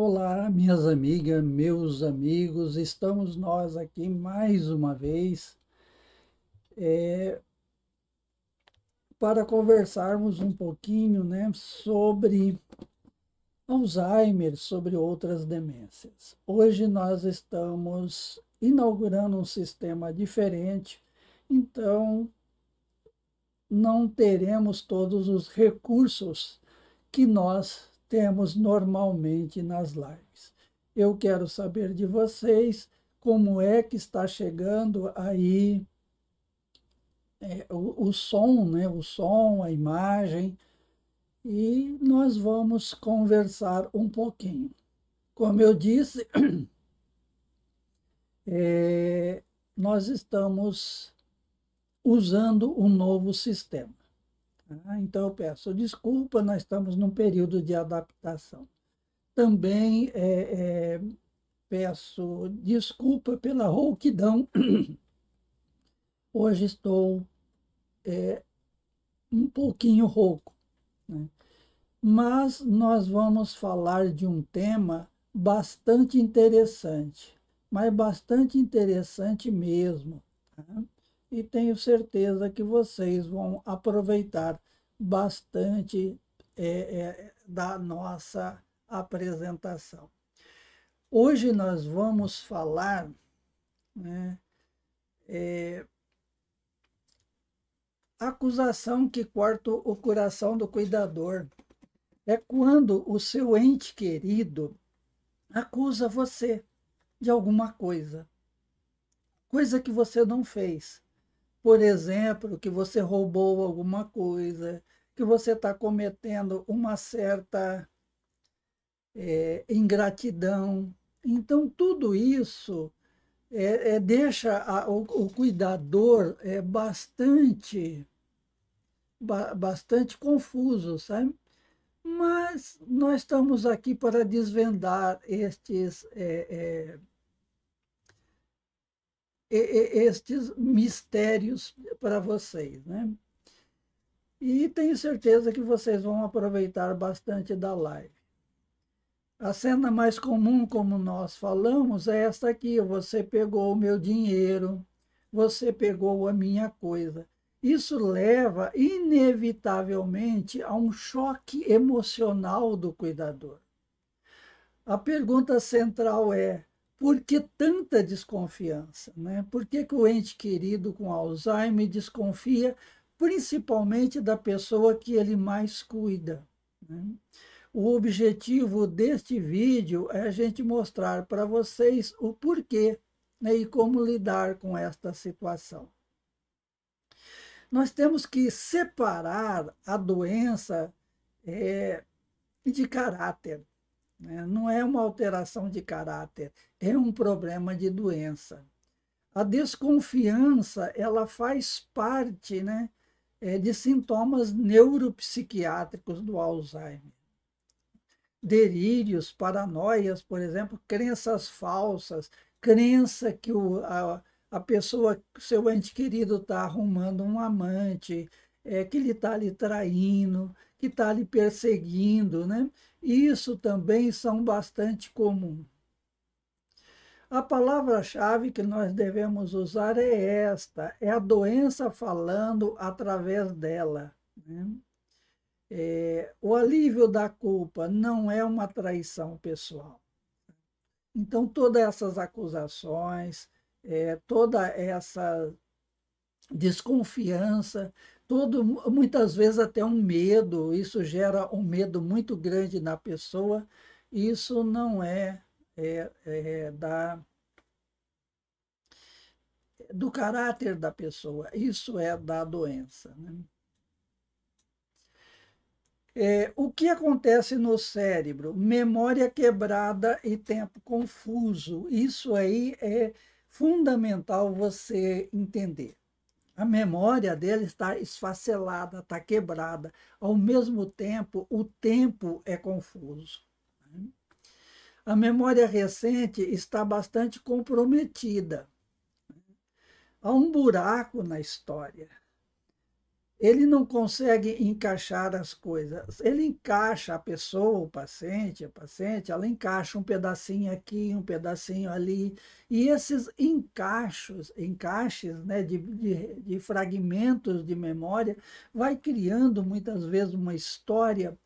Olá, minhas amigas, meus amigos, estamos nós aqui mais uma vez para conversarmos um pouquinho, né, sobre Alzheimer, sobre outras demências. Hoje nós estamos inaugurando um sistema diferente, então não teremos todos os recursos que nós temos normalmente nas lives. Eu quero saber de vocês como é que está chegando aí o som, né? O som, a imagem, e nós vamos conversar um pouquinho. Como eu disse, nós estamos usando um novo sistema. Tá? Então eu peço desculpa, nós estamos num período de adaptação. Também peço desculpa pela rouquidão. Hoje estou um pouquinho rouco, né? Mas nós vamos falar de um tema bastante interessante, mas bastante interessante mesmo. Tá? E tenho certeza que vocês vão aproveitar bastante da nossa apresentação. Hoje nós vamos falar, né, acusação que corta o coração do cuidador. É quando o seu ente querido acusa você de alguma coisa, coisa que você não fez. Por exemplo, que você roubou alguma coisa, que você está cometendo uma certa ingratidão. Então, tudo isso deixa o cuidador bastante confuso, sabe? Mas nós estamos aqui para desvendar estes mistérios para vocês, né? E tenho certeza que vocês vão aproveitar bastante da live. A cena mais comum, como nós falamos, é esta aqui: você pegou o meu dinheiro, você pegou a minha coisa. Isso leva, inevitavelmente, a um choque emocional do cuidador. A pergunta central é: por que tanta desconfiança? Né? Por que o ente querido com Alzheimer desconfia principalmente da pessoa que ele mais cuida? Né? O objetivo deste vídeo é a gente mostrar para vocês o porquê, né, e como lidar com esta situação. Nós temos que separar a doença de caráter. Né? Não é uma alteração de caráter, é um problema de doença. A desconfiança, ela faz parte, né, de sintomas neuropsiquiátricos do Alzheimer. Delírios, paranoias, por exemplo, crenças falsas, crença que a pessoa, seu ente querido, está arrumando um amante, que ele está lhe traindo, que está lhe perseguindo, né? Isso também são bastante comum. A palavra-chave que nós devemos usar é esta: é a doença falando através dela. Né? O alívio da culpa não é uma traição pessoal. Então, todas essas acusações, toda essa desconfiança, muitas vezes até um medo, isso gera um medo muito grande na pessoa, isso não do caráter da pessoa, isso é da doença. Né? O que acontece no cérebro? Memória quebrada e tempo confuso. Isso aí é fundamental você entender. A memória dele está esfacelada, está quebrada. Ao mesmo tempo, o tempo é confuso. A memória recente está bastante comprometida. Há um buraco na história. ele não consegue encaixar as coisas. Ele encaixa a pessoa, o paciente, a paciente, ela encaixa um pedacinho aqui, um pedacinho ali, e esses encaixes, né, de fragmentos de memória, vai criando muitas vezes uma história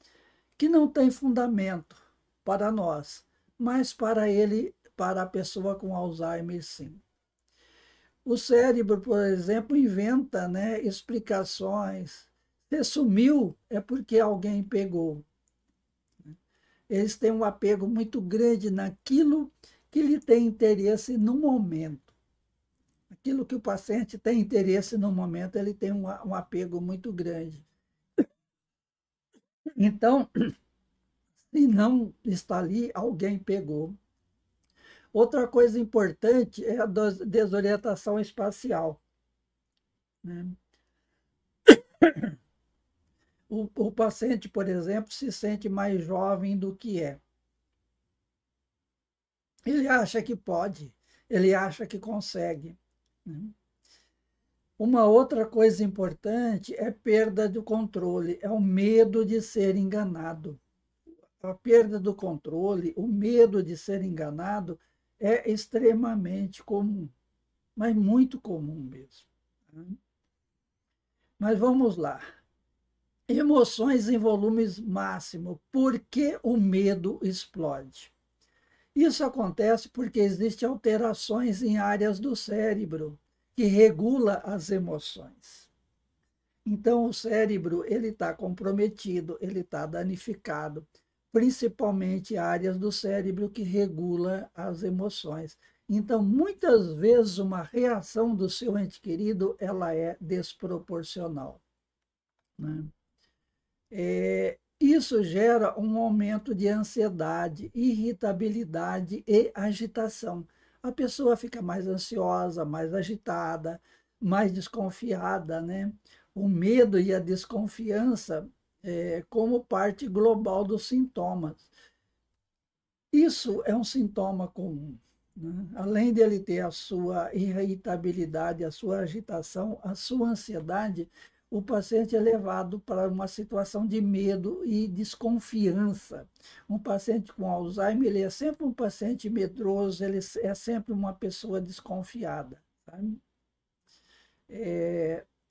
que não tem fundamento para nós, mas para ele, para a pessoa com Alzheimer, sim. O cérebro, por exemplo, inventa, né, explicações. Se sumiu, é porque alguém pegou. Eles têm um apego muito grande naquilo que lhe tem interesse no momento. Aquilo que o paciente tem interesse no momento, ele tem um apego muito grande. Então, se não está ali, alguém pegou. Outra coisa importante é a desorientação espacial, né? O paciente, por exemplo, se sente mais jovem do que é. Ele acha que pode, ele acha que consegue, né? Uma outra coisa importante é perda do controle, é o medo de ser enganado. A perda do controle, o medo de ser enganado é extremamente comum, mas muito comum mesmo, né? Mas vamos lá. Emoções em volumes máximo. Por que o medo explode? Isso acontece porque existem alterações em áreas do cérebro que regula as emoções. Então, o cérebro ele está comprometido, ele está danificado, principalmente áreas do cérebro que regula as emoções. Então, muitas vezes, uma reação do seu ente querido ela é desproporcional, né? Isso gera um aumento de ansiedade, irritabilidade e agitação. A pessoa fica mais ansiosa, mais agitada, mais desconfiada, né? O medo e a desconfiança como parte global dos sintomas. Isso é um sintoma comum, né? Além de ele ter a sua irritabilidade, a sua agitação, a sua ansiedade, o paciente é levado para uma situação de medo e desconfiança. Um paciente com Alzheimer, ele é sempre um paciente medroso, ele é sempre uma pessoa desconfiada, sabe?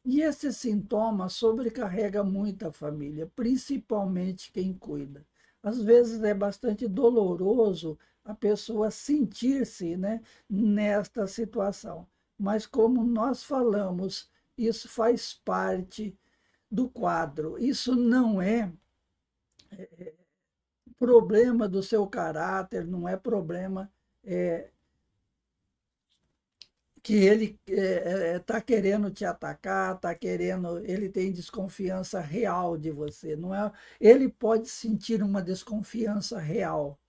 E esse sintoma sobrecarrega muito a família, principalmente quem cuida. Às vezes é bastante doloroso a pessoa sentir-se, né, nesta situação. Mas como nós falamos, isso faz parte do quadro. Isso não é problema do seu caráter, não é problema que ele está querendo te atacar, está querendo, ele tem desconfiança real de você. Não é, ele pode sentir uma desconfiança real,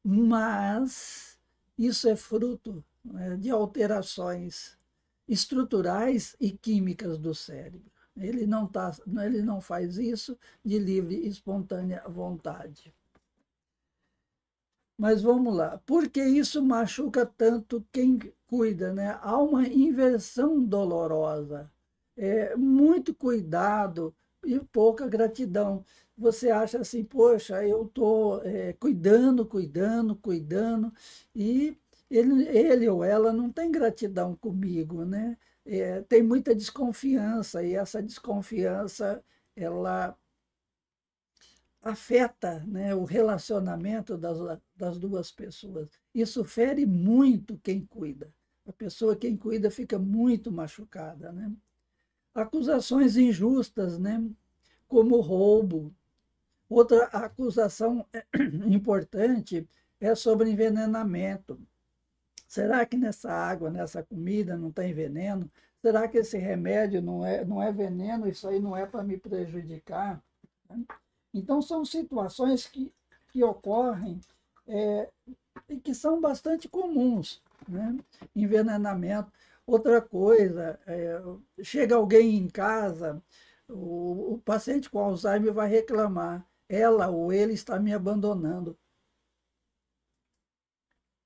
mas isso é fruto, né, de alterações estruturais e químicas do cérebro. Ele não faz isso de livre e espontânea vontade. Mas vamos lá. Por que isso machuca tanto quem cuida, né? Há uma inversão dolorosa. Muito cuidado e pouca gratidão. Você acha assim, poxa, eu estou cuidando, cuidando, cuidando, e ele ou ela não tem gratidão comigo, né? Tem muita desconfiança, e essa desconfiança, ela afeta, né, o relacionamento das duas pessoas. Isso fere muito quem cuida. A pessoa quem cuida fica muito machucada, né? Acusações injustas, né, como roubo. Outra acusação importante é sobre envenenamento. Será que nessa água, nessa comida não tem veneno? Será que esse remédio não é veneno? Isso aí não é para me prejudicar, né? Então, são situações que ocorrem e que são bastante comuns, né? Envenenamento. Outra coisa, chega alguém em casa, o paciente com Alzheimer vai reclamar, ela ou ele está me abandonando.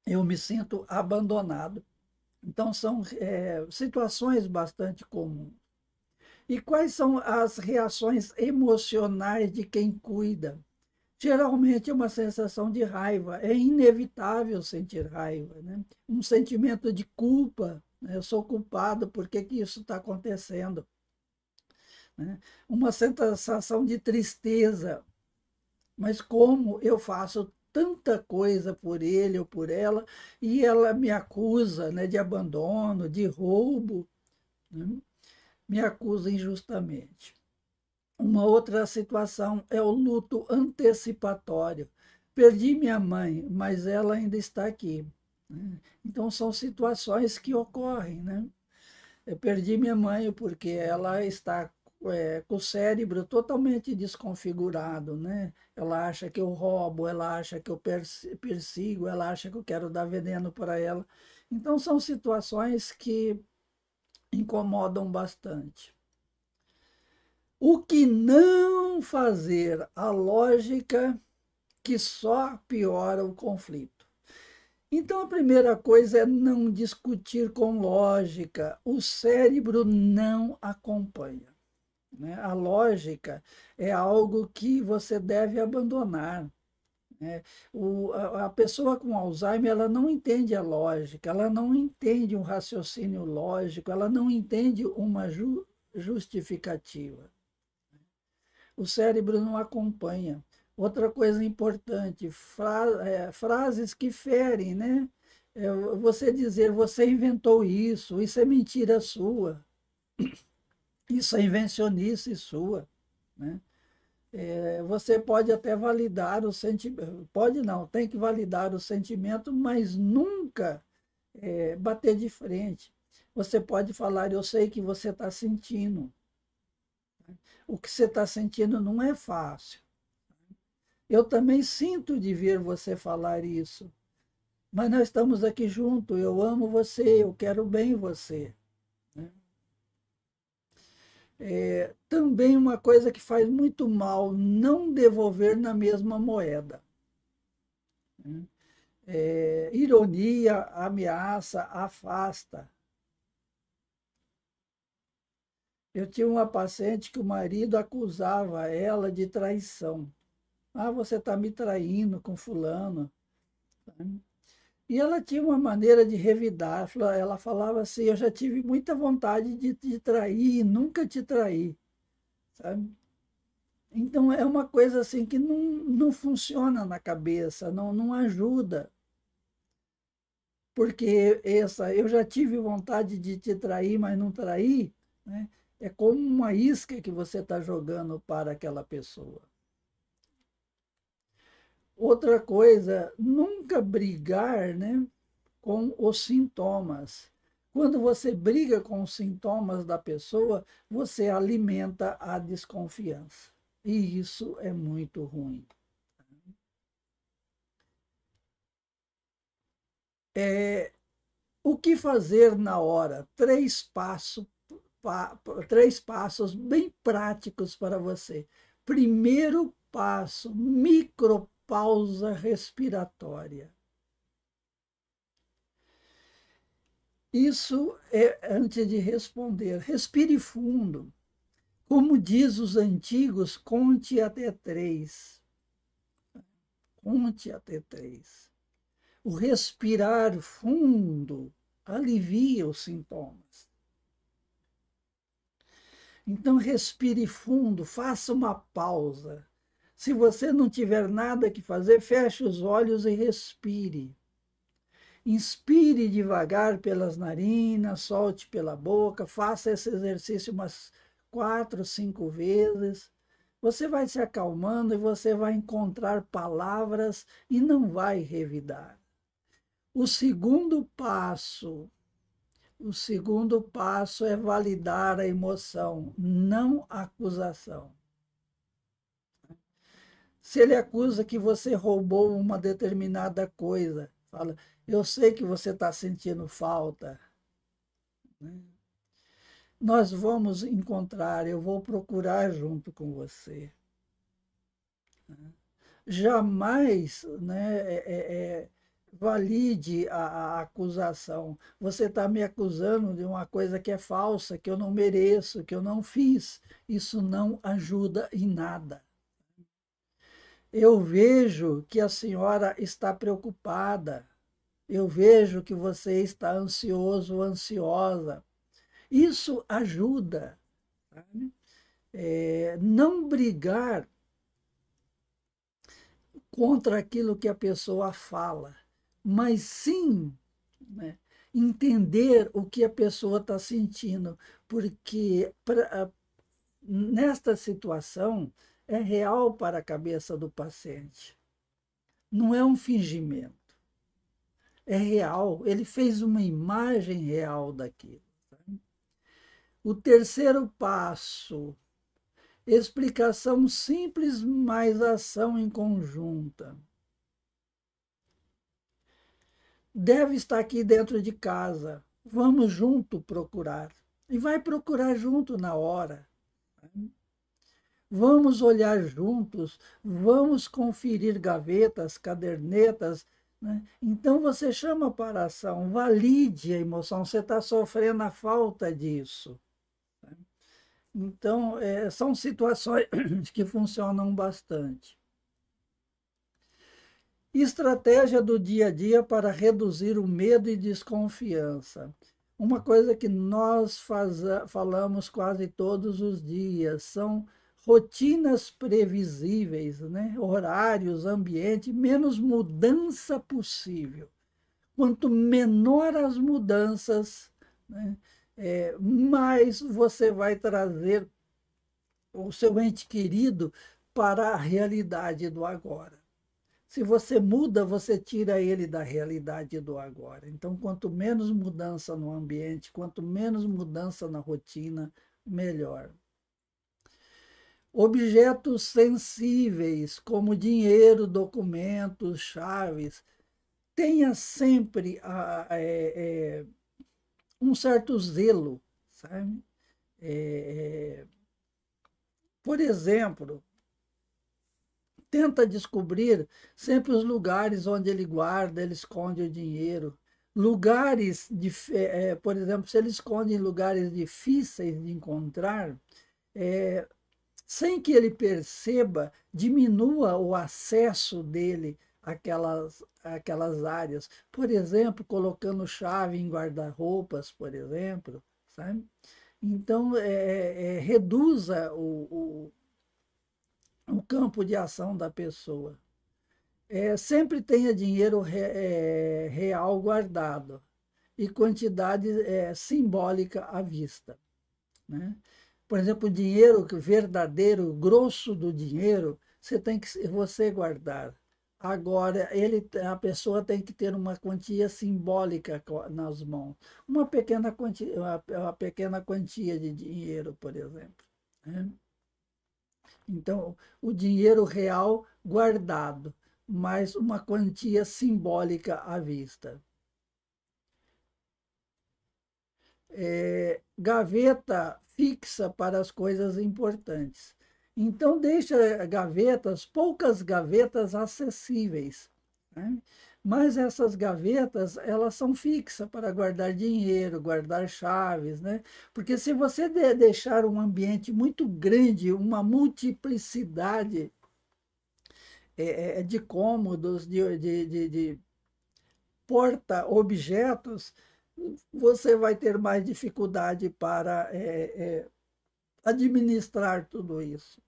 Eu me sinto abandonado. Então, são situações bastante comuns. E quais são as reações emocionais de quem cuida? Geralmente é uma sensação de raiva. É inevitável sentir raiva, né? Um sentimento de culpa. Né? Eu sou culpado, por que que isso está acontecendo? Né? Uma sensação de tristeza. Mas como eu faço tanta coisa por ele ou por ela e ela me acusa, né, de abandono, de roubo, né? Me acusa injustamente. Uma outra situação é o luto antecipatório. Perdi minha mãe, mas ela ainda está aqui. Né? Então, são situações que ocorrem. Né? Eu perdi minha mãe porque ela está com o cérebro totalmente desconfigurado. Né? Ela acha que eu roubo, ela acha que eu persigo, ela acha que eu quero dar veneno para ela. Então, são situações que incomodam bastante. O que não fazer? A lógica que só piora o conflito. Então, a primeira coisa é não discutir com lógica. O cérebro não acompanha. Né? A lógica é algo que você deve abandonar. Né? A pessoa com Alzheimer ela não entende a lógica, ela não entende um raciocínio lógico, ela não entende uma justificativa. O cérebro não acompanha. Outra coisa importante, frases que ferem, né? Você dizer, você inventou isso é mentira sua, isso é invencionice sua. Né? Você pode até validar o sentimento, pode não, tem que validar o sentimento, mas nunca bater de frente. Você pode falar, eu sei que você está sentindo. O que você está sentindo não é fácil. Eu também sinto de ver você falar isso. Mas nós estamos aqui juntos, eu amo você, eu quero bem você. Né? Também uma coisa que faz muito mal, não devolver na mesma moeda. Né? Ironia, ameaça, afasta. Eu tinha uma paciente que o marido acusava ela de traição. Ah, você está me traindo com fulano. E ela tinha uma maneira de revidar. Ela falava assim, eu já tive muita vontade de te trair e nunca te traí. Sabe? Então é uma coisa assim que não funciona na cabeça, não ajuda. Porque eu já tive vontade de te trair, mas não traí, né? É como uma isca que você está jogando para aquela pessoa. Outra coisa, nunca brigar, né, com os sintomas. Quando você briga com os sintomas da pessoa, você alimenta a desconfiança. E isso é muito ruim. O que fazer na hora? Três passos bem práticos para você. Primeiro passo, micropausa respiratória. Isso é antes de responder. Respire fundo. Como diz os antigos, conte até 3. Conte até 3. O respirar fundo alivia os sintomas. Então, respire fundo, faça uma pausa. Se você não tiver nada que fazer, feche os olhos e respire. Inspire devagar pelas narinas, solte pela boca, faça esse exercício umas 4, 5 vezes. Você vai se acalmando e você vai encontrar palavras e não vai revidar. O segundo passo é validar a emoção, não a acusação. Se ele acusa que você roubou uma determinada coisa, fala, eu sei que você está sentindo falta. Né? Nós vamos encontrar, eu vou procurar junto com você. Jamais, né, valide a acusação. Você está me acusando de uma coisa que é falsa, que eu não mereço, que eu não fiz. Isso não ajuda em nada. Eu vejo que a senhora está preocupada. Eu vejo que você está ansioso, ansiosa. Isso ajuda. Sabe? Não brigar contra aquilo que a pessoa fala, mas sim, né, entender o que a pessoa está sentindo, porque nesta situação é real para a cabeça do paciente, não é um fingimento, é real, ele fez uma imagem real daquilo. Sabe? O terceiro passo, explicação simples mais ação em conjunta. Deve estar aqui dentro de casa. Vamos junto procurar. E vai procurar junto na hora. Vamos olhar juntos, vamos conferir gavetas, cadernetas. Né? Então você chama para a ação, valide a emoção, você está sofrendo a falta disso. Então, são situações que funcionam bastante. Estratégia do dia a dia para reduzir o medo e desconfiança. Uma coisa que nós falamos quase todos os dias são rotinas previsíveis, né? Horários, ambiente, menos mudança possível. Quanto menor as mudanças, né? Mais você vai trazer o seu ente querido para a realidade do agora. Se você muda, você tira ele da realidade do agora. Então, quanto menos mudança no ambiente, quanto menos mudança na rotina, melhor. Objetos sensíveis, como dinheiro, documentos, chaves, tenha sempre um certo zelo, sabe? Por exemplo, tenta descobrir sempre os lugares onde ele guarda, ele esconde o dinheiro. Lugares, por exemplo, se ele esconde em lugares difíceis de encontrar, sem que ele perceba, diminua o acesso dele àquelas áreas. Por exemplo, colocando chave em guarda-roupas, por exemplo, sabe? Então, reduza o campo de ação da pessoa. Sempre tenha dinheiro real guardado e quantidade simbólica à vista. Né? Por exemplo, o dinheiro verdadeiro, o grosso do dinheiro, você guardar. Agora, a pessoa tem que ter uma quantia simbólica nas mãos. Uma pequena quantia de dinheiro, por exemplo. Né? Então, o dinheiro real guardado, mais uma quantia simbólica à vista. Gaveta fixa para as coisas importantes. Então, deixa gavetas, poucas gavetas acessíveis. Né? Mas essas gavetas, elas são fixas para guardar dinheiro, guardar chaves, né? Porque se você deixar um ambiente muito grande, uma multiplicidade de cômodos, de porta-objetos, você vai ter mais dificuldade para administrar tudo isso.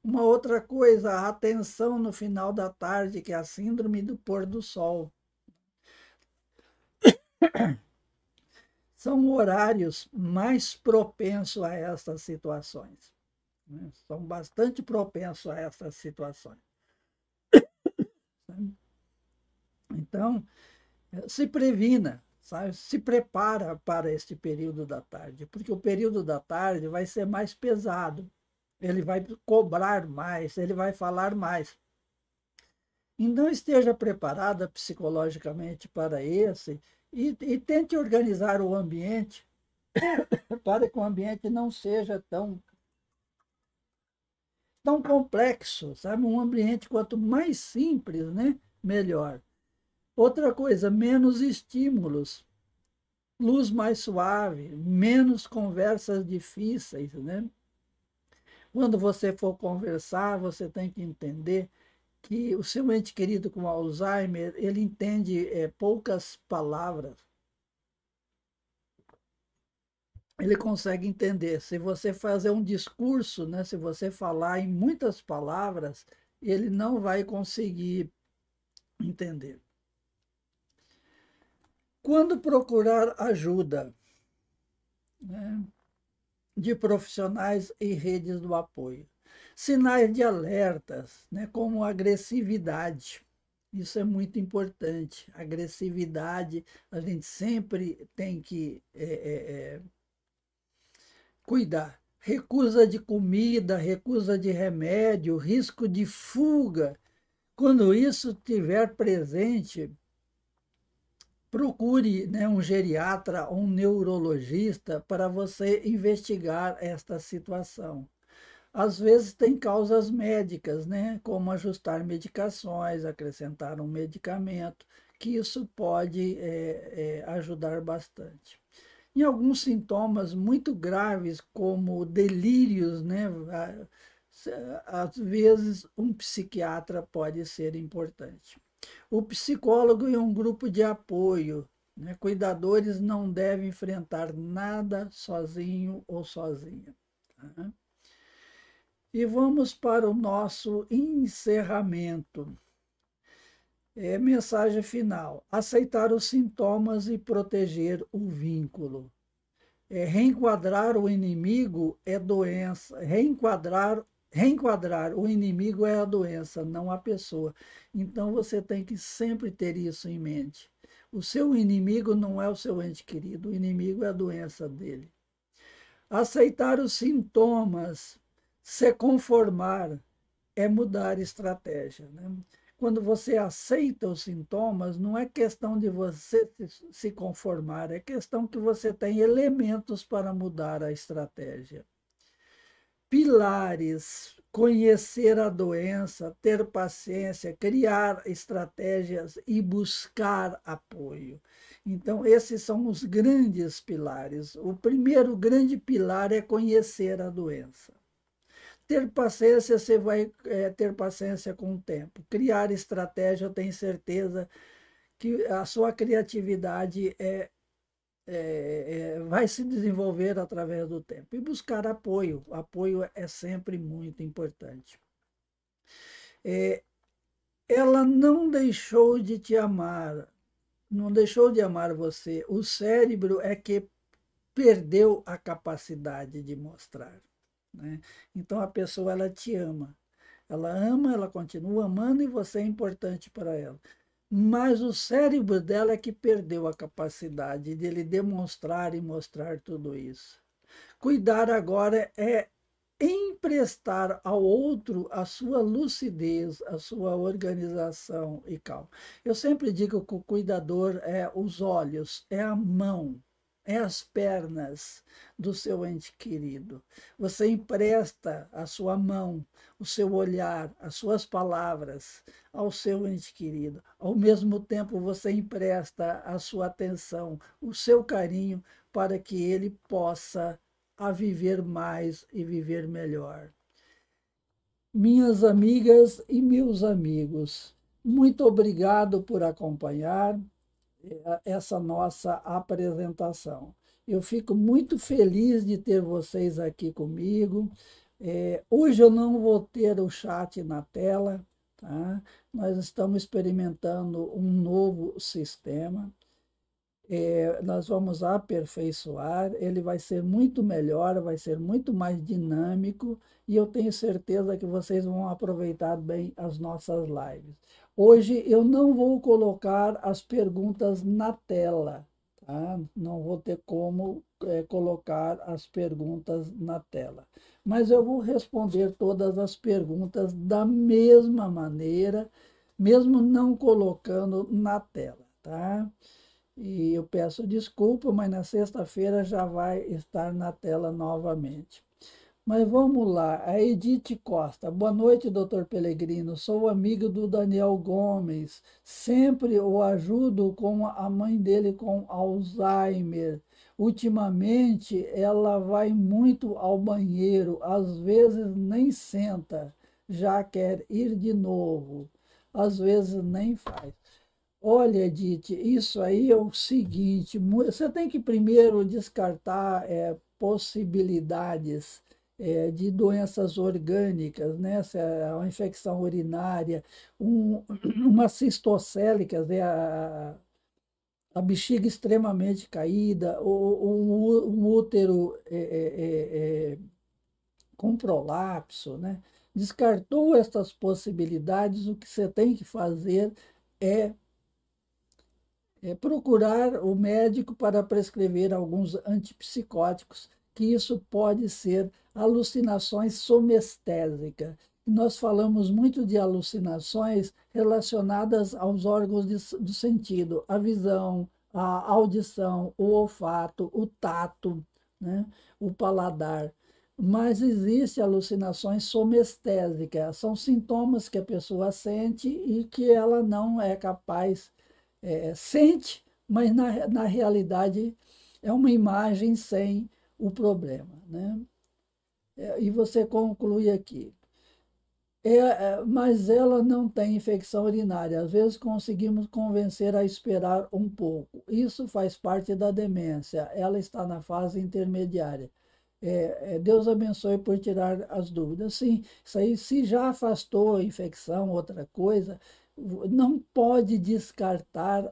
Uma outra coisa, a atenção no final da tarde, que é a síndrome do pôr do sol. São horários mais propensos a essas situações. Né? São bastante propensos a essas situações. Então, se previna, sabe? Se prepara para este período da tarde, porque o período da tarde vai ser mais pesado, ele vai cobrar mais, ele vai falar mais. Então, esteja preparada psicologicamente para esse e tente organizar o ambiente para que o ambiente não seja tão complexo, sabe? Um ambiente, quanto mais simples, né? Melhor. Outra coisa, menos estímulos, luz mais suave, menos conversas difíceis, né? Quando você for conversar, você tem que entender que o seu ente querido com Alzheimer, ele entende poucas palavras. Ele consegue entender. Se você fazer um discurso, né, se você falar em muitas palavras, ele não vai conseguir entender. Quando procurar ajuda, né, de profissionais e redes do apoio. Sinais de alertas, né, como agressividade. Isso é muito importante. Agressividade, a gente sempre tem que cuidar. Recusa de comida, recusa de remédio, risco de fuga. Quando isso estiver presente, procure, né, um geriatra ou um neurologista para você investigar esta situação. Às vezes tem causas médicas, né, como ajustar medicações, acrescentar um medicamento, que isso pode ajudar bastante. Em alguns sintomas muito graves, como delírios, né, às vezes um psiquiatra pode ser importante. O psicólogo e um grupo de apoio, né? Cuidadores não devem enfrentar nada sozinho ou sozinha. Tá? E vamos para o nosso encerramento. Mensagem final: aceitar os sintomas e proteger o vínculo. Reenquadrar o inimigo é doença. Reenquadrar o inimigo é a doença, não a pessoa. Então você tem que sempre ter isso em mente. O seu inimigo não é o seu ente querido, o inimigo é a doença dele. Aceitar os sintomas, se conformar, é mudar estratégia. Né? Quando você aceita os sintomas, não é questão de você se conformar, é questão que você tem elementos para mudar a estratégia. Pilares: conhecer a doença, ter paciência, criar estratégias e buscar apoio. Então, esses são os grandes pilares. O primeiro grande pilar é conhecer a doença. Ter paciência, você vai ter paciência com o tempo. Criar estratégia, eu tenho certeza que a sua criatividade vai se desenvolver através do tempo. E buscar apoio. Apoio é sempre muito importante. Ela não deixou de te amar, não deixou de amar você. O cérebro é que perdeu a capacidade de mostrar. Né? Então a pessoa ela te ama. Ela ama, ela continua amando e você é importante para ela. Mas o cérebro dela é que perdeu a capacidade de ele demonstrar e mostrar tudo isso. Cuidar agora é emprestar ao outro a sua lucidez, a sua organização e calma. Eu sempre digo que o cuidador é os olhos, é a mão, é as pernas do seu ente querido. Você empresta a sua mão, o seu olhar, as suas palavras ao seu ente querido. Ao mesmo tempo, você empresta a sua atenção, o seu carinho, para que ele possa a viver mais e viver melhor. Minhas amigas e meus amigos, muito obrigado por acompanhar essa nossa apresentação. Eu fico muito feliz de ter vocês aqui comigo. Hoje eu não vou ter o chat na tela, tá? Nós estamos experimentando um novo sistema. Nós vamos aperfeiçoar, ele vai ser muito melhor, vai ser muito mais dinâmico e eu tenho certeza que vocês vão aproveitar bem as nossas lives. Hoje eu não vou colocar as perguntas na tela, tá? Não vou ter como colocar as perguntas na tela, mas eu vou responder todas as perguntas da mesma maneira, mesmo não colocando na tela, tá? E eu peço desculpa, mas na sexta-feira já vai estar na tela novamente. Mas vamos lá, a Edith Costa. Boa noite, doutor Pellegrino. Sou amigo do Daniel Gomes. Sempre o ajudo com a mãe dele com Alzheimer. Ultimamente, ela vai muito ao banheiro, às vezes nem senta, já quer ir de novo, às vezes nem faz. Olha, Edith, isso aí é o seguinte: você tem que primeiro descartar possibilidades de doenças orgânicas, né? Se é uma infecção urinária, uma cistocélica, né? A bexiga extremamente caída, ou um útero com prolapso, né? Descartou essas possibilidades, o que você tem que fazer é procurar o médico para prescrever alguns antipsicóticos, que isso pode ser alucinações somestésicas. Nós falamos muito de alucinações relacionadas aos órgãos do sentido, a visão, a audição, o olfato, o tato, né? O paladar. Mas existem alucinações somestésicas, são sintomas que a pessoa sente e que ela não é capaz sente, mas na realidade é uma imagem sem o problema. Né? E você conclui aqui. Mas ela não tem infecção urinária. Às vezes conseguimos convencer a esperar um pouco. Isso faz parte da demência. Ela está na fase intermediária. Deus abençoe por tirar as dúvidas. Sim, isso aí, se já afastou a infecção, outra coisa, não pode descartar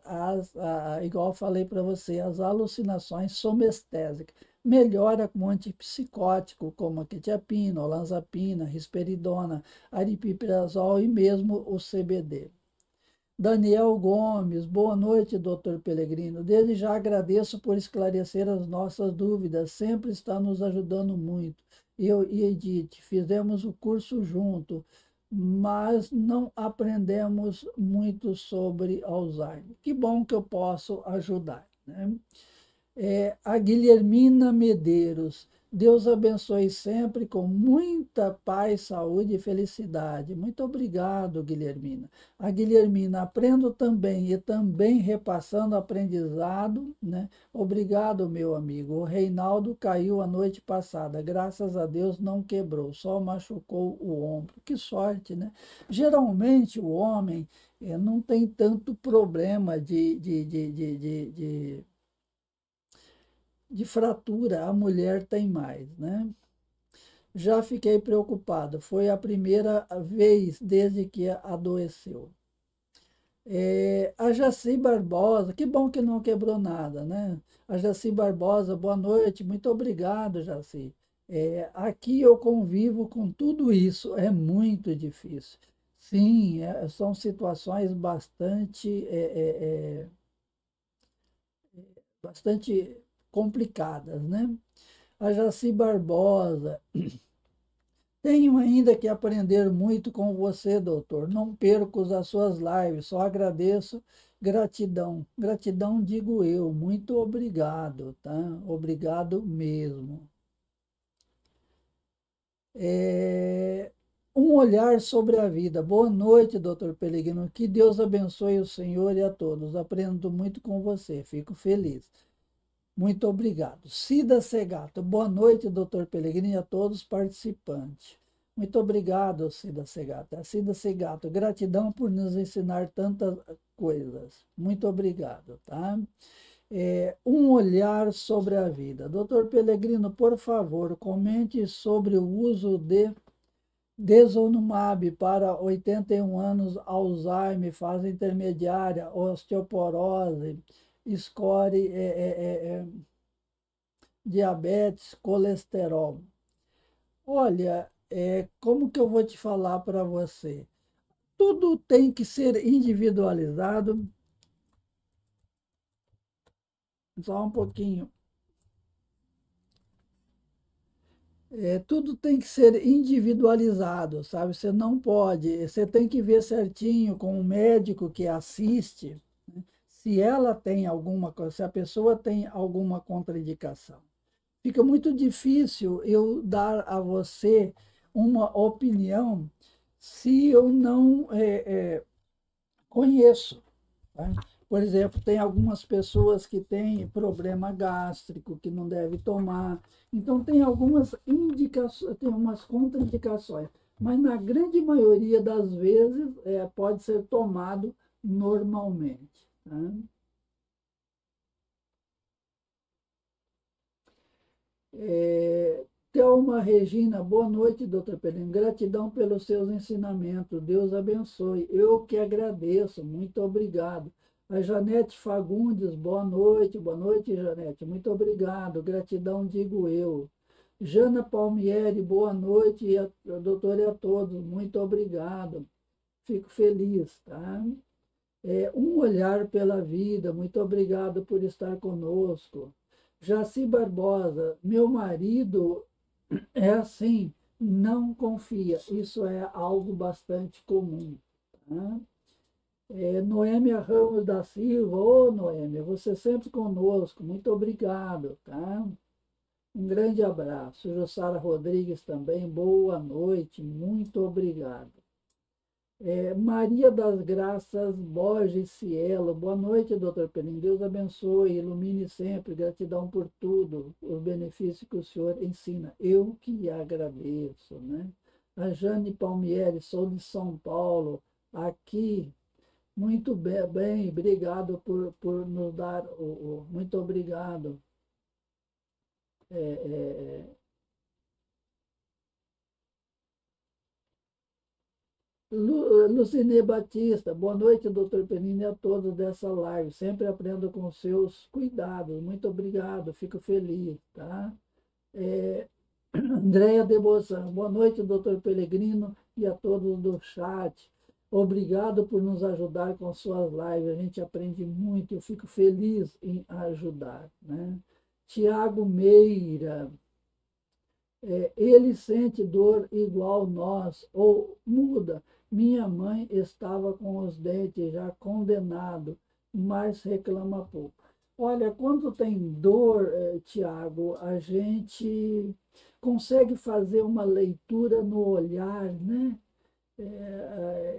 igual eu falei para você, as alucinações somestésicas. Melhora com antipsicótico, como a quetiapina, olanzapina, risperidona, aripiprazol e mesmo o CBD. Daniel Gomes, boa noite, doutor Pellegrino. Desde já agradeço por esclarecer as nossas dúvidas, sempre está nos ajudando muito. Eu e Edith fizemos o curso junto, mas não aprendemos muito sobre Alzheimer. Que bom que eu posso ajudar. Né? A Guilhermina Medeiros. Deus abençoe sempre com muita paz, saúde e felicidade. Muito obrigado, Guilhermina. A Guilhermina, aprendo também e também repassando aprendizado, né? Obrigado, meu amigo. O Reinaldo caiu a noite passada. Graças a Deus não quebrou, só machucou o ombro. Que sorte, né? Geralmente o homem não tem tanto problema de fratura, a mulher tem mais, né? Já fiquei preocupada, foi a primeira vez desde que adoeceu. A Jaci Barbosa, que bom que não quebrou nada, né? A Jaci Barbosa, boa noite, muito obrigado, Jaci. Aqui eu convivo com tudo isso, é muito difícil. Sim, são situações bastante complicadas, né? A Jaci Barbosa, tenho ainda que aprender muito com você, doutor. Não perco as suas lives, só agradeço. Gratidão. Gratidão, digo eu. Muito obrigado, tá? Obrigado mesmo. Um olhar sobre a vida. Boa noite, doutor Pellegrino. Que Deus abençoe o senhor e a todos. Aprendo muito com você. Fico feliz. Muito obrigado. Cida Segato. Boa noite, doutor Pellegrino, e a todos os participantes. Muito obrigado, Cida Segato. Cida Segato, gratidão por nos ensinar tantas coisas. Muito obrigado, tá? Um olhar sobre a vida. Doutor Pellegrino, por favor, comente sobre o uso de Desonumab para 81 anos, Alzheimer, fase intermediária, osteoporose, score diabetes, colesterol. Olha, como que eu vou te falar para você? Tudo tem que ser individualizado. Só um pouquinho. Tudo tem que ser individualizado, sabe? Você não pode, você tem que ver certinho com o médico que assiste, né? Se ela tem alguma coisa, se a pessoa tem alguma contraindicação. fica muito difícil eu dar a você uma opinião se eu não conheço. Tá? Por exemplo, tem algumas pessoas que têm problema gástrico, que não deve tomar. Então, tem algumas indicações, tem umas contraindicações. Mas, na grande maioria das vezes, pode ser tomado normalmente. Tá? Thelma Regina, boa noite, doutor Pelino. Gratidão pelos seus ensinamentos. Deus abençoe. Eu que agradeço. Muito obrigado. A Janete Fagundes, boa noite. Boa noite, Janete. Muito obrigado. Gratidão, digo eu. Jana Palmieri, boa noite. E a doutora e a todos. Muito obrigado. Fico feliz, tá? Um olhar pela vida. Muito obrigado por estar conosco. Jaci Barbosa, meu marido é assim, não confia. Isso é algo bastante comum. Tá? Noêmia Ramos da Silva, ô Noêmia, você sempre conosco, muito obrigado. Tá? Um grande abraço. Jussara Rodrigues também, boa noite, muito obrigado. Maria das Graças Borges Cielo, boa noite, doutor Penin. Deus abençoe, ilumine sempre, gratidão por tudo, os benefícios que o senhor ensina. Eu que agradeço, né? A Jane Palmieri, sou de São Paulo, aqui, muito bem, obrigado por nos dar, muito obrigado. É, é, é. Lucine Batista, boa noite, doutor Penini, a todos dessa live. Sempre aprendo com seus cuidados. Muito obrigado, fico feliz, tá? Andréia de Bozan, boa noite, doutor Pellegrino e a todos do chat. Obrigado por nos ajudar com suas lives. A gente aprende muito, eu fico feliz em ajudar, né? Tiago Meira, ele sente dor igual nós, ou muda. Minha mãe estava com os dentes já condenado, mas reclama pouco. Olha, quando tem dor, Tiago, a gente consegue fazer uma leitura no olhar, né?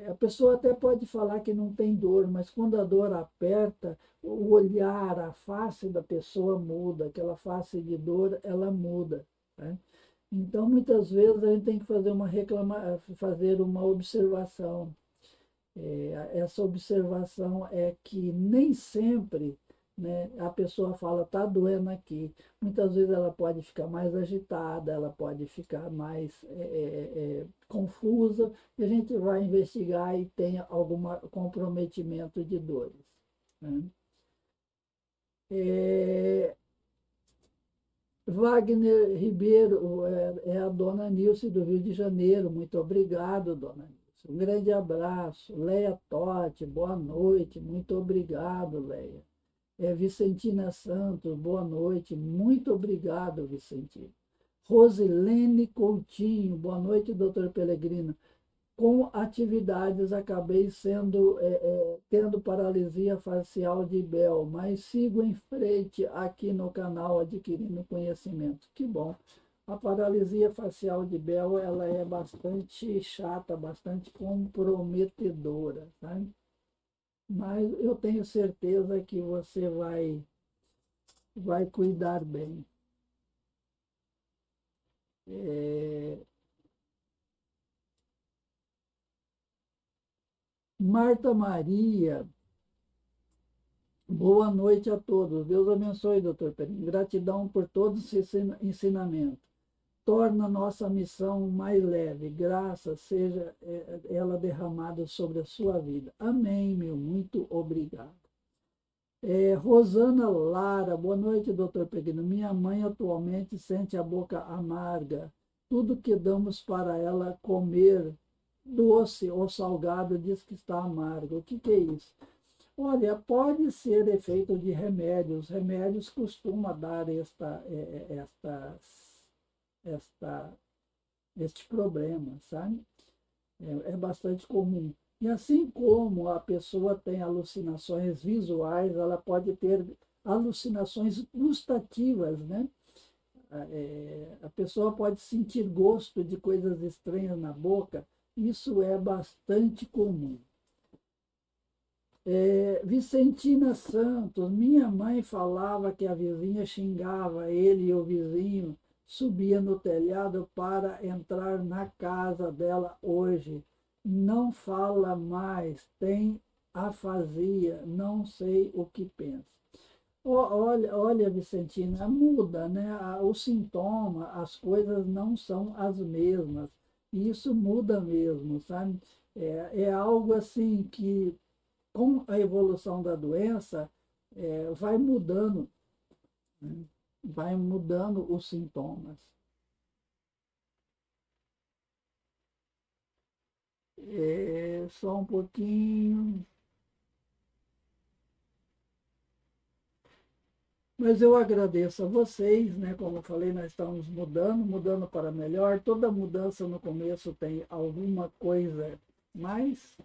A pessoa até pode falar que não tem dor, mas quando a dor aperta, o olhar, a face da pessoa muda, aquela face de dor, ela muda. Né? Então, muitas vezes, a gente tem que fazer uma observação. Essa observação é que nem sempre, né, a pessoa fala, está doendo aqui. Muitas vezes ela pode ficar mais agitada, ela pode ficar mais confusa, e a gente vai investigar e tem algum comprometimento de dores. Né? É, Wagner Ribeiro, é a dona Nilce do Rio de Janeiro. Muito obrigado, dona Nilce. Um grande abraço. Leia Totti, boa noite. Muito obrigado, Leia. Vicentina Santos, boa noite. Muito obrigado, Vicentina. Rosilene Coutinho, boa noite, doutor Pellegrino. Com atividades acabei tendo paralisia facial de Bell, mas sigo em frente aqui no canal adquirindo conhecimento. Que bom. A paralisia facial de Bell, ela é bastante chata, bastante comprometedora, tá? Mas eu tenho certeza que você vai cuidar bem. Marta Maria, boa noite a todos. Deus abençoe, doutor Perim. Gratidão por todos os ensinamentos. Torna nossa missão mais leve. Graça seja ela derramada sobre a sua vida. Amém, meu. Muito obrigado. Rosana Lara, boa noite, doutor Peregrino. Minha mãe atualmente sente a boca amarga. Tudo que damos para ela comer, doce ou salgado, diz que está amargo. O que é isso? Olha, pode ser efeito de remédios. Remédios costumam dar este problema, sabe? É bastante comum. E assim como a pessoa tem alucinações visuais, ela pode ter alucinações gustativas, né? A pessoa pode sentir gosto de coisas estranhas na boca, isso é bastante comum. Vicentina Santos, minha mãe falava que a vizinha xingava ele e o vizinho subia no telhado para entrar na casa dela hoje. Não fala mais, tem afasia, não sei o que pensa. Olha, Vicentina, muda, né? O sintoma, as coisas não são as mesmas. E isso muda mesmo, sabe? É algo assim que, com a evolução da doença, vai mudando, né? Vai mudando os sintomas. Só um pouquinho. Mas eu agradeço a vocês, né? Como eu falei, nós estamos mudando para melhor. Toda mudança no começo tem alguma coisa, mas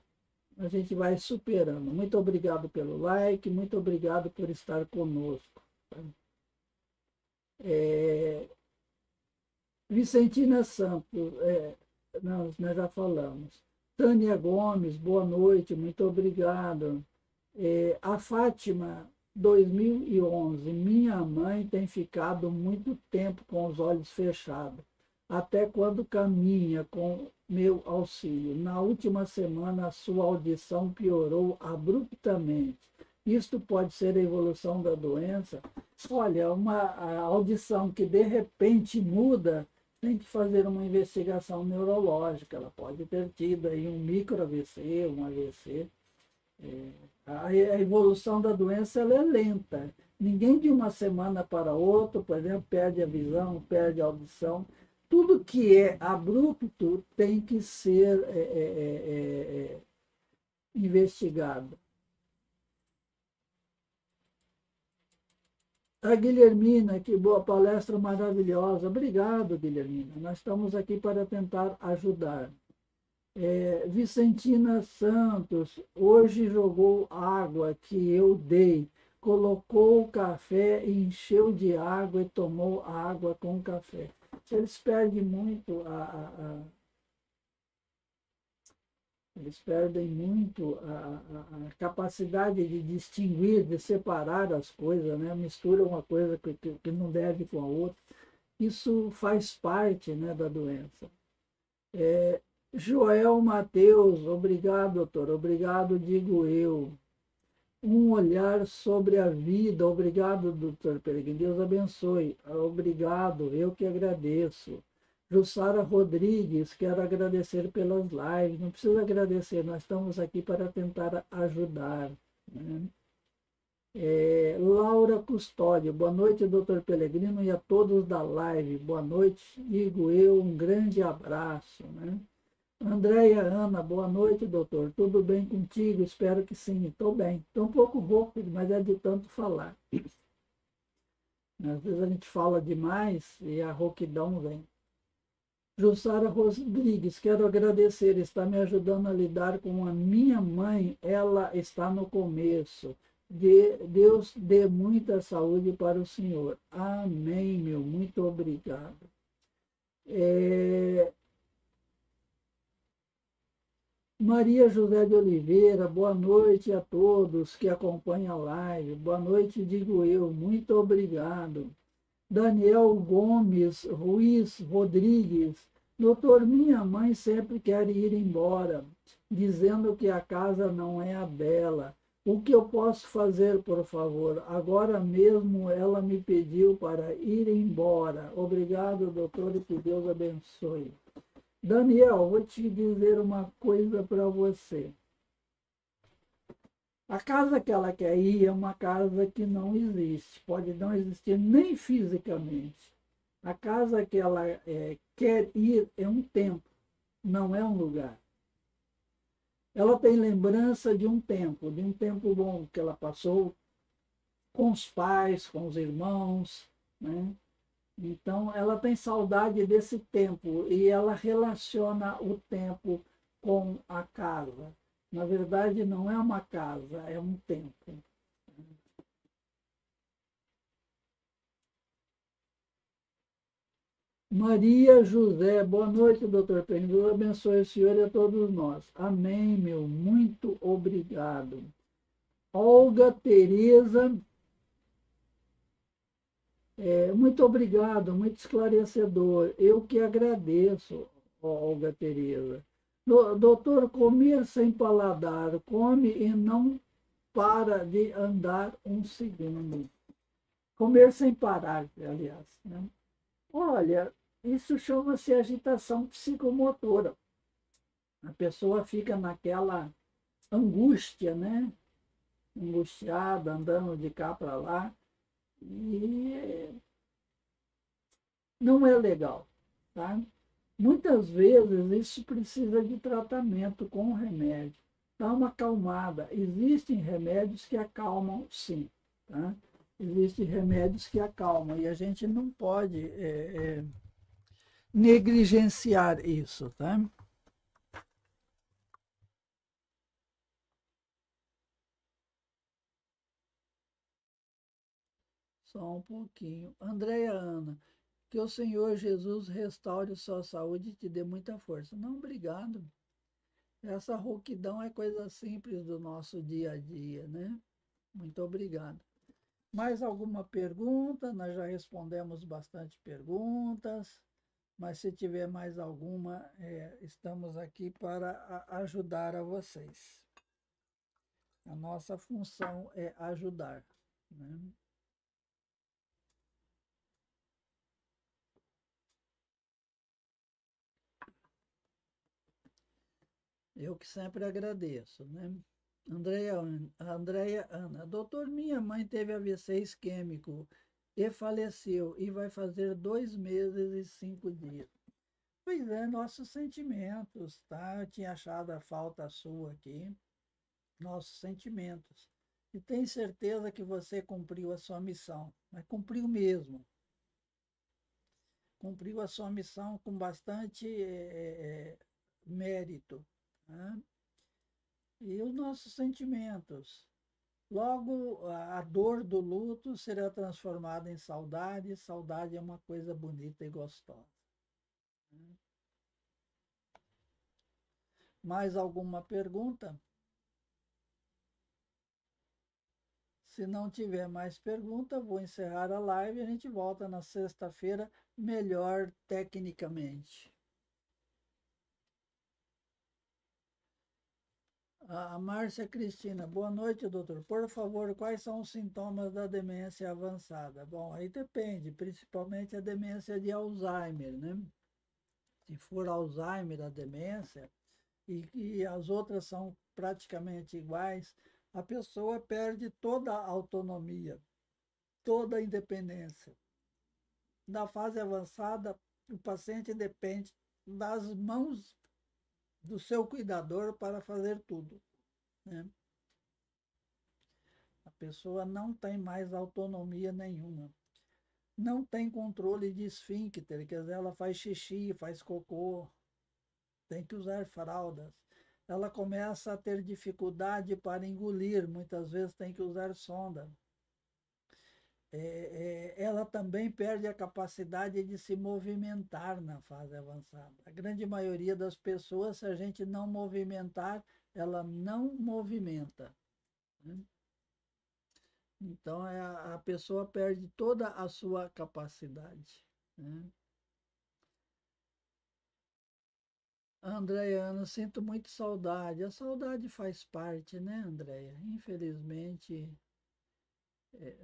a gente vai superando. Muito obrigado pelo like, muito obrigado por estar conosco. Vicentina Santos, nós já falamos. Tânia Gomes, boa noite, muito obrigado. A Fátima, 2011, minha mãe tem ficado muito tempo com os olhos fechados, até quando caminha com meu auxílio. Na última semana, a sua audição piorou abruptamente. Isto pode ser a evolução da doença? Olha, a audição que de repente muda, tem que fazer uma investigação neurológica. Ela pode ter tido aí um micro AVC, um AVC. A evolução da doença ela é lenta. Ninguém de uma semana para outra, por exemplo, perde a visão, perde a audição. Tudo que é abrupto tem que ser investigado. A Guilhermina, que boa palestra maravilhosa. Obrigado, Guilhermina. Nós estamos aqui para tentar ajudar. Vicentina Santos, hoje jogou água que eu dei, colocou o café, encheu de água e tomou água com café. Eles perdem muito eles perdem muito a capacidade de distinguir, de separar as coisas, né? Misturam uma coisa que não deve com a outra. Isso faz parte, né, da doença. Joel Mateus, obrigado, doutor. Obrigado, digo eu. Um olhar sobre a vida. Obrigado, doutor Peregrino. Deus abençoe. Obrigado, eu que agradeço. Jussara Rodrigues, quero agradecer pelas lives. Não precisa agradecer, nós estamos aqui para tentar ajudar, né? Laura Custódio, boa noite, doutor Peregrino, e a todos da live. Boa noite, digo eu, um grande abraço, né? Andréia Ana, boa noite, doutor. Tudo bem contigo? Espero que sim. Estou bem. Estou um pouco rouco, mas é de tanto falar. Às vezes a gente fala demais e a rouquidão vem. Jussara Rodrigues, quero agradecer. Está me ajudando a lidar com a minha mãe. Ela está no começo. Deus dê muita saúde para o senhor. Amém, meu. Muito obrigado. Maria José de Oliveira, boa noite a todos que acompanham a live. Boa noite, digo eu. Muito obrigado. Daniel Gomes Ruiz Rodrigues. Doutor, minha mãe sempre quer ir embora, dizendo que a casa não é a dela. O que eu posso fazer, por favor? Agora mesmo ela me pediu para ir embora. Obrigado, doutor, e que Deus abençoe. Daniel, vou te dizer uma coisa para você. A casa que ela quer ir é uma casa que não existe, pode não existir nem fisicamente. A casa que ela quer ir é um tempo, não é um lugar. Ela tem lembrança de um tempo bom que ela passou com os pais, com os irmãos, né? Então, ela tem saudade desse tempo e ela relaciona o tempo com a casa. Na verdade, não é uma casa, é um tempo. Maria José, boa noite, doutor Penho. Deus abençoe o senhor e a todos nós. Amém, meu. Muito obrigado. Olga Tereza, muito obrigado, muito esclarecedor. Eu que agradeço, Olga Tereza. Doutor, comer sem paladar, come e não para de andar um segundo. Comer sem parar, aliás. Né? Olha, isso chama-se agitação psicomotora. A pessoa fica naquela angústia, né? Angustiada, andando de cá para lá, e não é legal, tá? Muitas vezes isso precisa de tratamento com remédio. Dá uma acalmada. Existem remédios que acalmam, sim, tá? Existem remédios que acalmam e a gente não pode negligenciar isso, tá? Só um pouquinho. Andréia Ana, que o Senhor Jesus restaure sua saúde e te dê muita força. Não, obrigado. Essa rouquidão é coisa simples do nosso dia a dia, né? Muito obrigado. Mais alguma pergunta? Nós já respondemos bastante perguntas, mas se tiver mais alguma, estamos aqui para ajudar a vocês. A nossa função é ajudar, né? Eu que sempre agradeço, né? Andréia Ana, doutor, minha mãe teve AVC isquêmico e faleceu e vai fazer 2 meses e 5 dias. Pois é, nossos sentimentos, tá? Eu tinha achado a falta sua aqui, nossos sentimentos. E tenho certeza que você cumpriu a sua missão, mas cumpriu mesmo. Cumpriu a sua missão com bastante mérito, né? E os nossos sentimentos. Logo, a dor do luto será transformada em saudade, saudade é uma coisa bonita e gostosa. Mais alguma pergunta? Se não tiver mais pergunta, vou encerrar a live e a gente volta na sexta-feira, melhor tecnicamente. A Márcia Cristina, boa noite, doutor. Por favor, quais são os sintomas da demência avançada? Bom, aí depende, principalmente a demência de Alzheimer, né? Se for Alzheimer, a demência, e as outras são praticamente iguais, a pessoa perde toda a autonomia, toda a independência. Na fase avançada, o paciente depende das mãos do seu cuidador para fazer tudo, né? A pessoa não tem mais autonomia nenhuma. Não tem controle de esfíncter, quer dizer, ela faz xixi, faz cocô, tem que usar fraldas. Ela começa a ter dificuldade para engolir, muitas vezes tem que usar sonda. Ela também perde a capacidade de se movimentar na fase avançada. A grande maioria das pessoas, se a gente não movimentar, ela não movimenta, né? Então, a pessoa perde toda a sua capacidade, né? Andréia, sinto muito saudade. A saudade faz parte, né, Andréia? Infelizmente,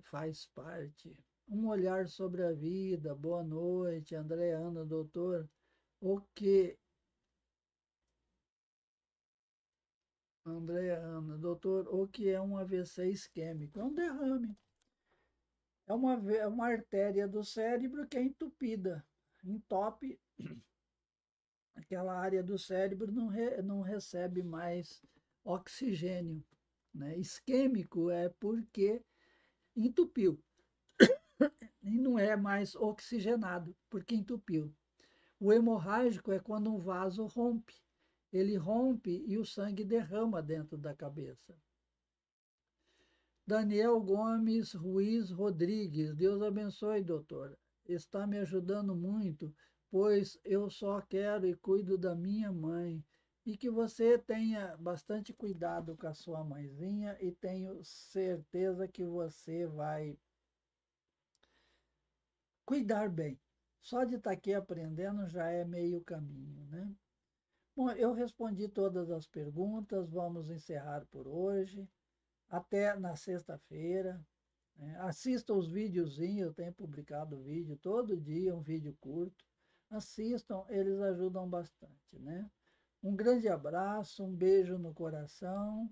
faz parte. Um olhar sobre a vida. Boa noite, Andréana, doutor. O que, Andréana, doutor, o que é um AVC isquêmico? É um derrame. É uma artéria do cérebro que é entupida. Entope, aquela área do cérebro não recebe mais oxigênio, né? Isquêmico é porque entupiu e não é mais oxigenado, porque entupiu. O hemorrágico é quando um vaso rompe. Ele rompe e o sangue derrama dentro da cabeça. Daniel Gomes Ruiz Rodrigues, Deus abençoe, doutor. Está me ajudando muito pois eu só quero e cuido da minha mãe. E que você tenha bastante cuidado com a sua mãezinha e tenho certeza que você vai cuidar bem. Só de estar aqui aprendendo já é meio caminho, né? Bom, eu respondi todas as perguntas, vamos encerrar por hoje. Até na sexta-feira. Né? Assista os videozinhos, eu tenho publicado vídeo todo dia, um vídeo curto. Assistam, eles ajudam bastante, né? Um grande abraço, um beijo no coração